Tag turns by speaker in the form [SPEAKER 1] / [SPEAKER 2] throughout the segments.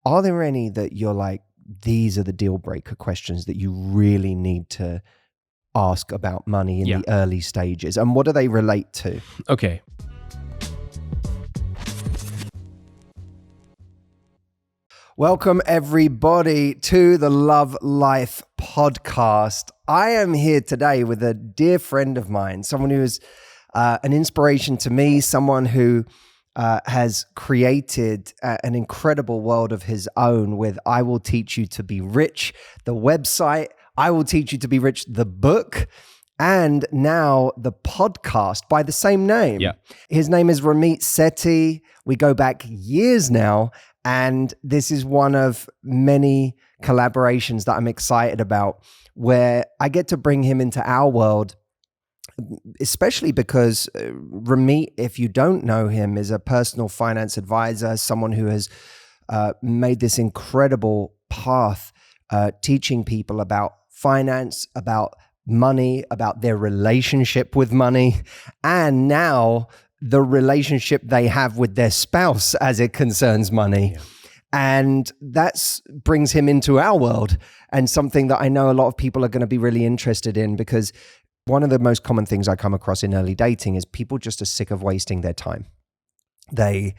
[SPEAKER 1] Are there any that you're like, these are the deal breaker questions that you really need to ask about money in the early stages? And what do they relate to?
[SPEAKER 2] Okay.
[SPEAKER 1] Welcome, everybody, to the Love Life podcast. I am here today with a dear friend of mine, someone who is an inspiration to me, someone who has created an incredible world of his own with I Will Teach You to Be Rich, the website, I Will Teach You to Be Rich, the book, and now the podcast by the same name.
[SPEAKER 2] Yeah.
[SPEAKER 1] His name is Ramit Sethi. We go back years now. And this is one of many collaborations that I'm excited about, where I get to bring him into our world, especially because Ramit, if you don't know him, is a personal finance advisor, someone who has made this incredible path, teaching people about finance, about money, about their relationship with money, and now the relationship they have with their spouse as it concerns money. Yeah. And that brings him into our world, and something that I know a lot of people are going to be really interested in, because one of the most common things I come across in early dating is people just are sick of wasting their time. They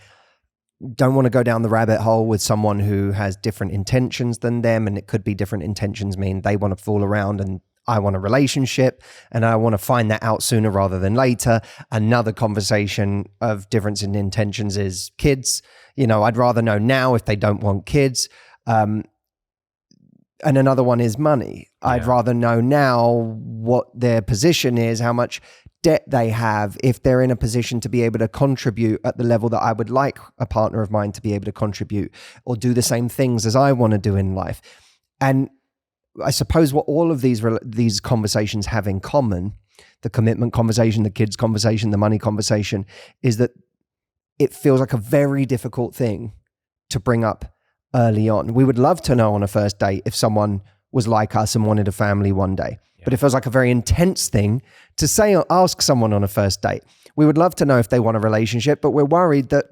[SPEAKER 1] don't want to go down the rabbit hole with someone who has different intentions than them, and it could be different intentions mean they want to fool around and I want a relationship and I want to find that out sooner rather than later. Another conversation of difference in intentions is kids. You know, I'd rather know now if they don't want kids. And another one is money. Yeah. I'd rather know now what their position is, how much debt they have, if they're in a position to be able to contribute at the level that I would like a partner of mine to be able to contribute, or do the same things as I want to do in life. And I suppose what all of these conversations have in common, the commitment conversation, the kids conversation, the money conversation, is that it feels like a very difficult thing to bring up early on. We would love to know on a first date if someone was like us and wanted a family one day. Yeah. But it feels like a very intense thing to say or ask someone on a first date. We would love to know if they want a relationship, but we're worried that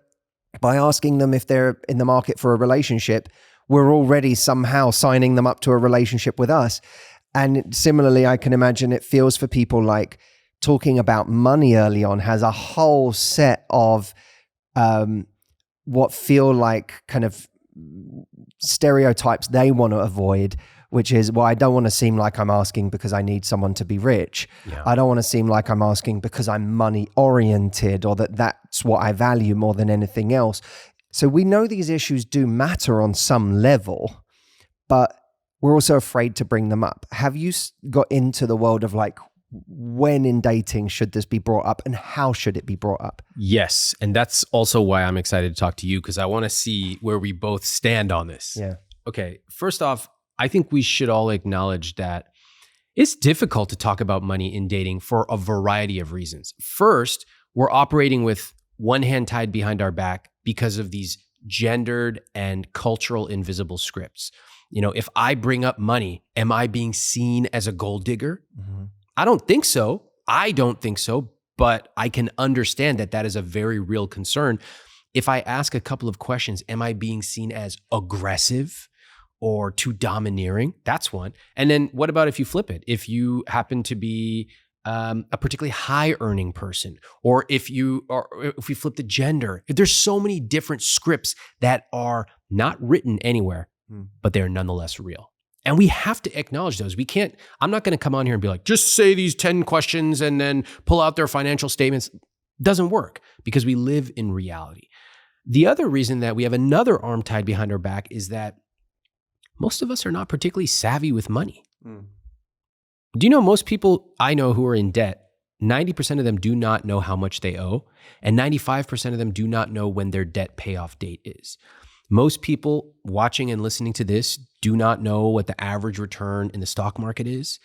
[SPEAKER 1] by asking them if they're in the market for a relationship, we're already somehow signing them up to a relationship with us. And similarly, I can imagine it feels for people like talking about money early on has a whole set of what feel like kind of stereotypes they want to avoid, which is, well, I don't want to seem like I'm asking because I need someone to be rich. Yeah. I don't want to seem like I'm asking because I'm money oriented, or that's what I value more than anything else. So we know these issues do matter on some level, but we're also afraid to bring them up. Have you got into the world of like, when in dating should this be brought up and how should it be brought up?
[SPEAKER 2] Yes. And that's also why I'm excited to talk to you, because I want to see where we both stand on this.
[SPEAKER 1] Yeah.
[SPEAKER 2] Okay. First off, I think we should all acknowledge that it's difficult to talk about money in dating for a variety of reasons. First, we're operating with one hand tied behind our back because of these gendered and cultural invisible scripts. You know, if I bring up money, am I being seen as a gold digger? Mm-hmm. I don't think so. But I can understand that that is a very real concern. If I ask a couple of questions, am I being seen as aggressive or too domineering? That's one. And then what about if you flip it? If you happen to be a particularly high earning person, or if we flip the gender, there's so many different scripts that are not written anywhere, but they're nonetheless real. And we have to acknowledge those. I'm not going to come on here and be like, just say these 10 questions and then pull out their financial statements. Doesn't work, because we live in reality. The other reason that we have another arm tied behind our back is that most of us are not particularly savvy with money. Do you know most people I know who are in debt, 90% of them do not know how much they owe, and 95% of them do not know when their debt payoff date is. Most people watching and listening to this do not know what the average return in the stock market is.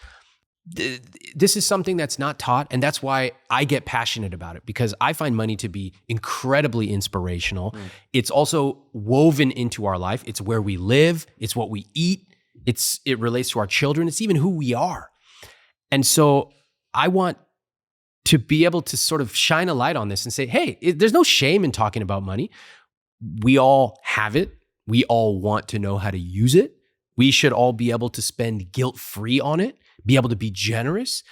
[SPEAKER 2] This is something that's not taught, and that's why I get passionate about it, because I find money to be incredibly inspirational. It's also woven into our life. It's where we live. It's what we eat. It relates to our children. It's even who we are. And so I want to be able to sort of shine a light on this and say, hey, there's no shame in talking about money. We all have it. We all want to know how to use it. We should all be able to spend guilt-free on it, be able to be generous.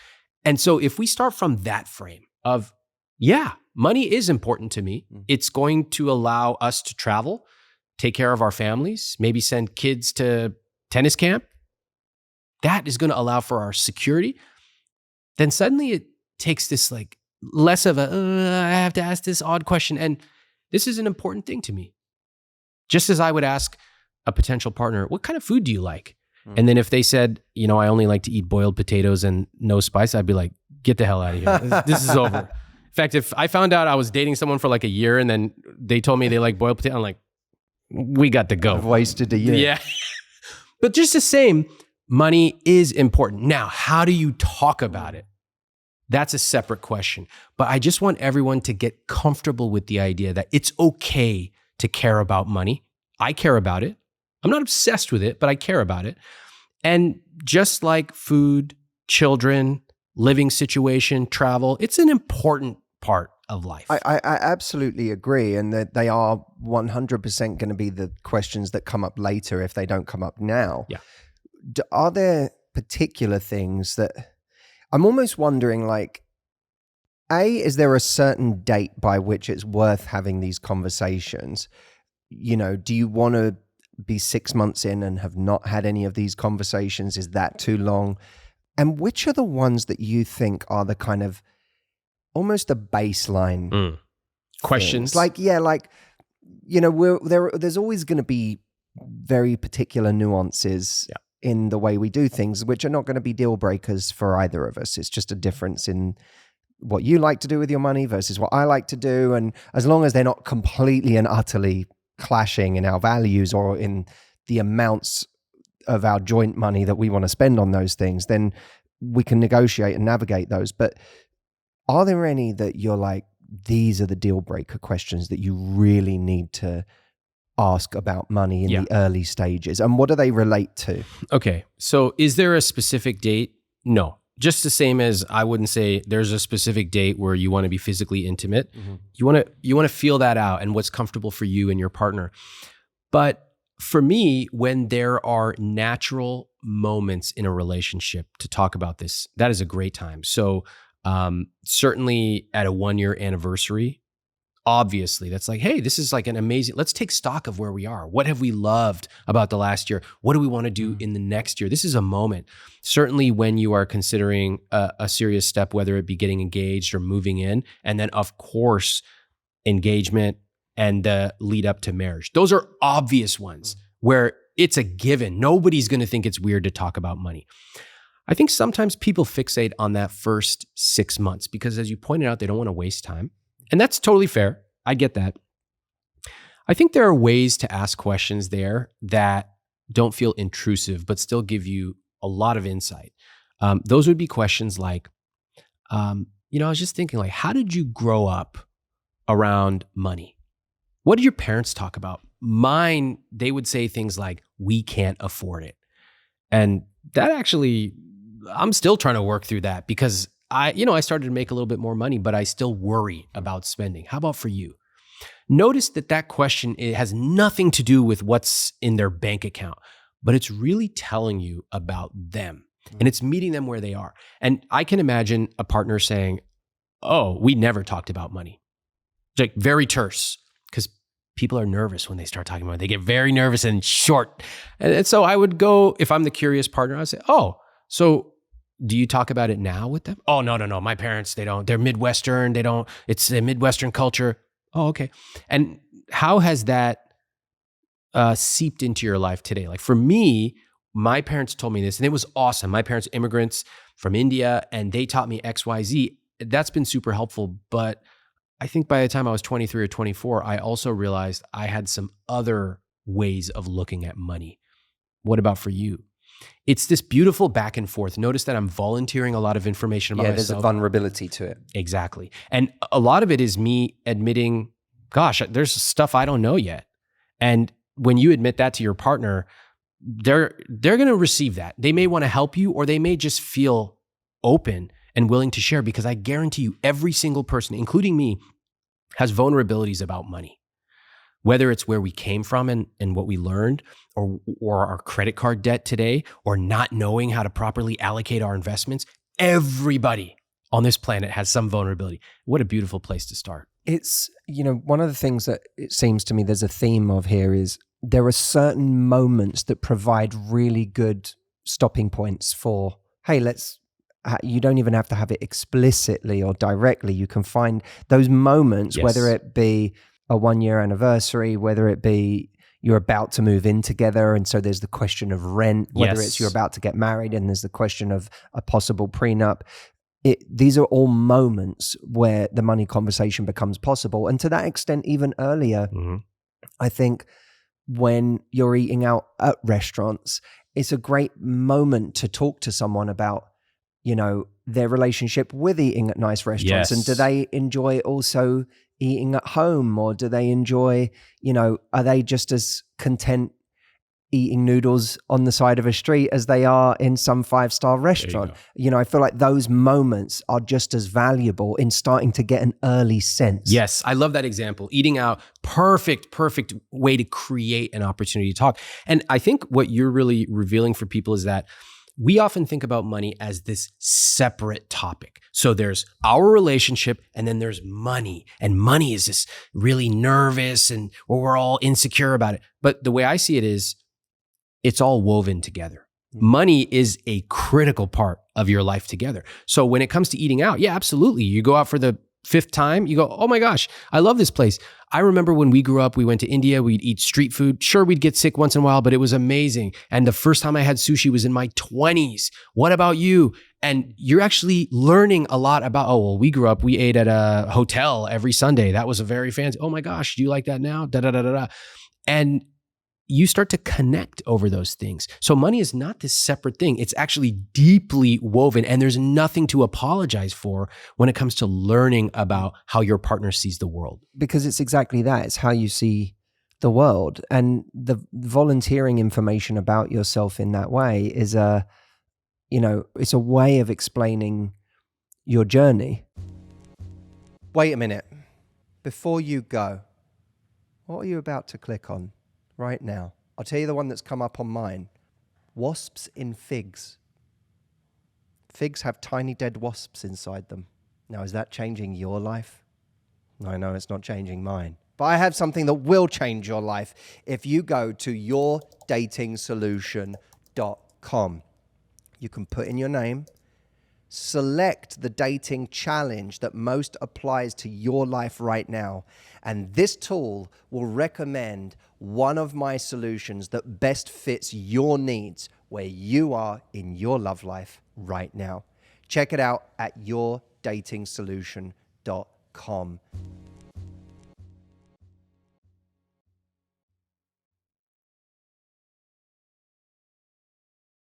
[SPEAKER 2] And so if we start from that frame of, yeah, money is important to me. It's going to allow us to travel, take care of our families, maybe send kids to tennis camp. That is going to allow for our security. Then suddenly it takes this like less of a, I have to ask this odd question. And this is an important thing to me. Just as I would ask a potential partner, what kind of food do you like? And then if they said, I only like to eat boiled potatoes and no spice, I'd be like, get the hell out of here. This is over. In fact, if I found out I was dating someone for like a year and then they told me they like boiled potato, I'm like, we got to go.
[SPEAKER 1] I've wasted a year.
[SPEAKER 2] Yeah. But just the same, money is important. Now, how do you talk about it? That's a separate question. But I just want everyone to get comfortable with the idea that it's okay to care about money. I care about it. I'm not obsessed with it, but I care about it. And just like food, children, living situation, travel, it's an important part of life.
[SPEAKER 1] I absolutely agree. And that they are 100% going to be the questions that come up later if they don't come up now.
[SPEAKER 2] Yeah.
[SPEAKER 1] Are there particular things that I'm almost wondering, like, is there a certain date by which it's worth having these conversations? Do you want to be 6 months in and have not had any of these conversations? Is that too long? And which are the ones that you think are the kind of almost the baseline
[SPEAKER 2] questions?
[SPEAKER 1] Things? There's always going to be very particular nuances in the way we do things, which are not going to be deal breakers for either of us. It's just a difference in what you like to do with your money versus what I like to do. And as long as they're not completely and utterly clashing in our values or in the amounts of our joint money that we want to spend on those things, then we can negotiate and navigate those. But are there any that you're like, these are the deal breaker questions that you really need to ask about money in the early stages? And what do they relate to? Okay.
[SPEAKER 2] So is there a specific date? No. Just the same as I wouldn't say there's a specific date where you want to be physically intimate. Mm-hmm. You want to feel that out and what's comfortable for you and your partner. But for me, when there are natural moments in a relationship to talk about this, that is a great time. So certainly at a 1-year anniversary, obviously that's like, hey, this is like an amazing, let's take stock of where we are. What have we loved about the last year? What do we want to do in the next year? This is a moment. Certainly when you are considering a serious step, whether it be getting engaged or moving in, and then of course, engagement and the lead up to marriage. Those are obvious ones where it's a given. Nobody's going to think it's weird to talk about money. I think sometimes people fixate on that first 6 months because, as you pointed out, they don't want to waste time. And that's totally fair. I get that. I think there are ways to ask questions there that don't feel intrusive, but still give you a lot of insight. Those would be questions like, I was just thinking, like, how did you grow up around money? What did your parents talk about? Mine, they would say things like, we can't afford it. And that actually, I'm still trying to work through that because I started to make a little bit more money, but I still worry about spending. How about for you? Notice that question, it has nothing to do with what's in their bank account, but it's really telling you about them and it's meeting them where they are. And I can imagine a partner saying, oh, we never talked about money. It's like very terse because people are nervous when they start talking about it. They get very nervous and short. And so I would go, if I'm the curious partner, I'd say, oh, so do you talk about it now with them? Oh, no. My parents, they don't. They're Midwestern. It's a Midwestern culture. Oh, okay. And how has that seeped into your life today? Like for me, my parents told me this and it was awesome. My parents, immigrants from India, and they taught me X, Y, Z. That's been super helpful. But I think by the time I was 23 or 24, I also realized I had some other ways of looking at money. What about for you? It's this beautiful back and forth. Notice that I'm volunteering a lot of information about myself.
[SPEAKER 1] There's a vulnerability to it.
[SPEAKER 2] Exactly. And a lot of it is me admitting, gosh, there's stuff I don't know yet. And when you admit that to your partner, they're going to receive that. They may want to help you, or they may just feel open and willing to share, because I guarantee you every single person, including me, has vulnerabilities about money. whether it's where we came from and what we learned, or our credit card debt today, or not knowing how to properly allocate our investments. Everybody on this planet has some vulnerability. What a beautiful place to start.
[SPEAKER 1] It's, one of the things that it seems to me there's a theme of here is there are certain moments that provide really good stopping points for, hey, you don't even have to have it explicitly or directly. You can find those moments,
[SPEAKER 2] Yes.
[SPEAKER 1] whether it be a 1-year anniversary, whether it be you're about to move in together, and so there's the question of rent, whether
[SPEAKER 2] Yes.
[SPEAKER 1] it's you're about to get married and there's the question of a possible prenup. These are all moments where the money conversation becomes possible. And to that extent, even earlier, I think when you're eating out at restaurants, it's a great moment to talk to someone about, their relationship with eating at nice restaurants.
[SPEAKER 2] Yes.
[SPEAKER 1] And do they enjoy also eating at home, or do they enjoy, are they just as content eating noodles on the side of a street as they are in some 5-star restaurant? I feel like those moments are just as valuable in starting to get an early sense.
[SPEAKER 2] Yes, I love that example. Eating out, perfect way to create an opportunity to talk. And I think what you're really revealing for people is that we often think about money as this separate topic. So there's our relationship, and then there's money. And money is this really nervous, and we're all insecure about it. But the way I see it is, it's all woven together. Money is a critical part of your life together. So when it comes to eating out, yeah, absolutely. You go out for the 5th time, you go, oh my gosh, I love this place. I remember when we grew up, we went to India, we'd eat street food. Sure, we'd get sick once in a while, but it was amazing. And the first time I had sushi was in my 20s. What about you? And you're actually learning a lot about, we grew up, we ate at a hotel every Sunday. That was a very fancy, oh my gosh, do you like that now? Da, da, da, da, da. And you start to connect over those things. So money is not this separate thing. It's actually deeply woven, and there's nothing to apologize for when it comes to learning about how your partner sees the world.
[SPEAKER 1] Because it's exactly that. It's how you see the world. And the volunteering information about yourself in that way is it's a way of explaining your journey. Wait a minute. Before you go, what are you about to click on right now? I'll tell you the one that's come up on mine. Wasps in figs. Figs have tiny dead wasps inside them. Now, is that changing your life? I know it's not changing mine. But I have something that will change your life if you go to yourdatingsolution.com. You can put in your name, select the dating challenge that most applies to your life right now, and this tool will recommend one of my solutions that best fits your needs where you are in your love life right now. Check it out at yourdatingsolution.com.